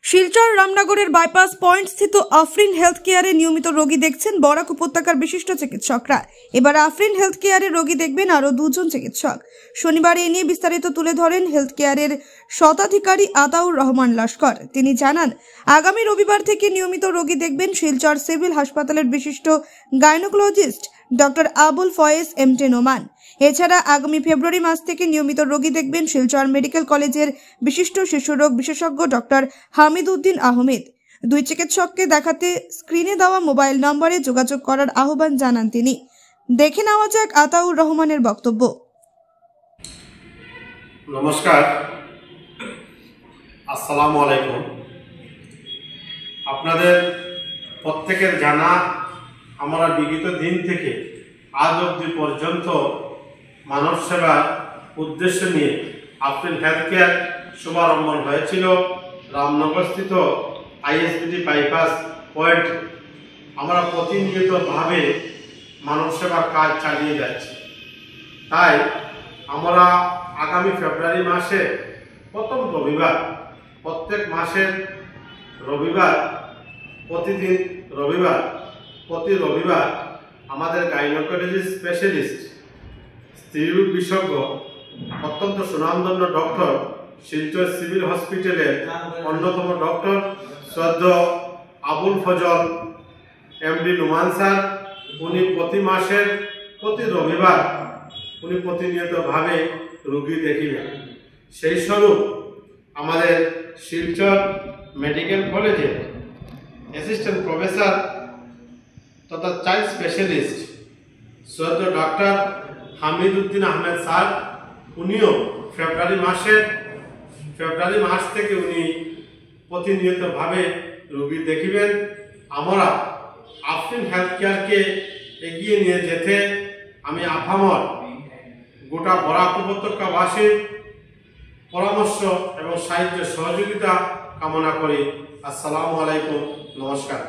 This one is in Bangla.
শিলচর রামনগরের বাইপাস পয়েন্ট স্থিত আফরিন হেলথ কেয়ারে নিয়মিত রোগী দেখছেন বরাক উপত্যকার বিশিষ্ট চিকিৎসকরা। এবার আফরিন হেলথ কেয়ারে রোগী দেখবেন আরও দুজন চিকিৎসক। শনিবার এ নিয়ে বিস্তারিত তুলে ধরেন হেলথ কেয়ারের স্বত্বাধিকারী আতাউর রহমান লস্কর। তিনি জানান, আগামী রবিবার থেকে নিয়মিত রোগী দেখবেন শিলচর সিভিল হাসপাতালের বিশিষ্ট গাইনোকোলজিস্ট ডক্টর আবুল ফয়েজ এমটে নোমান। এছাড়া আগামী ফেব্রুয়ারি মাস থেকে নিয়মিত রোগী দেখবেন শিলচর মেডিকেল কলেজের বিশিষ্ট শিশুরোগ বিশেষজ্ঞ ডক্টর হামিদ উদ্দিন আহমেদ। দুই চিকিৎসককে দেখাতে স্ক্রিনে দেওয়া মোবাইল নম্বরে যোগাযোগ করার আহ্বান জানান তিনি। দেখে নেওয়া যাক আতাউর রহমানের বক্তব্য। নমস্কার, আসসালামু আলাইকুম। আপনাদের প্রত্যেকের জানা আমরা বিগত দিন থেকে আজ অবধি পর্যন্ত মানব সেবার উদ্দেশ্য নিয়ে আফরিন হেলথ কেয়ার শুভারম্ভ হয়েছিল রামনগরস্থিত আইএসবিটি বাইপাস পয়েন্ট। আমরা প্রতিনিয়তভাবে মানব সেবার কাজ চালিয়ে যাচ্ছি। তাই আমরা আগামী ফেব্রুয়ারি মাসে প্রথম রবিবার, প্রত্যেক মাসের রবিবার, প্রতি রবিবার আমাদের গাইনোকোলজিস্ট স্পেশালিস্ট স্ত্রীরোগ বিশেষজ্ঞ অত্যন্ত সুনামধন্য ডক্টর শিলচর সিভিল হসপিটালের অন্যতম ডক্টর শ্রদ্ধ আবুল ফজল এমডি নোমান স্যার, উনি প্রতি মাসের প্রতি রবিবার উনি প্রতিনিয়তভাবে রোগী দেখিবেন। সেই স্বরূপ আমাদের শিলচর মেডিকেল কলেজে অ্যাসিস্ট্যান্ট প্রফেসর তথা চাইল্ড স্পেশালিস্ট শ্রদ্ধ ডক্টর হামিদ উদ্দিন আহমেদ স্যার, উনিও ফেব্রুয়ারি মাস থেকে উনি প্রতিনিয়তভাবে রোগী দেখিবেন। আমরা আফরিন হেলথ কেয়ারকে এগিয়ে নিয়ে যেতে আমি আপামর গোটা বরাক উপত্যকাবাসীর পরামর্শ এবং সাহায্য সহযোগিতা কামনা করি। আসসালামু আলাইকুম, নমস্কার।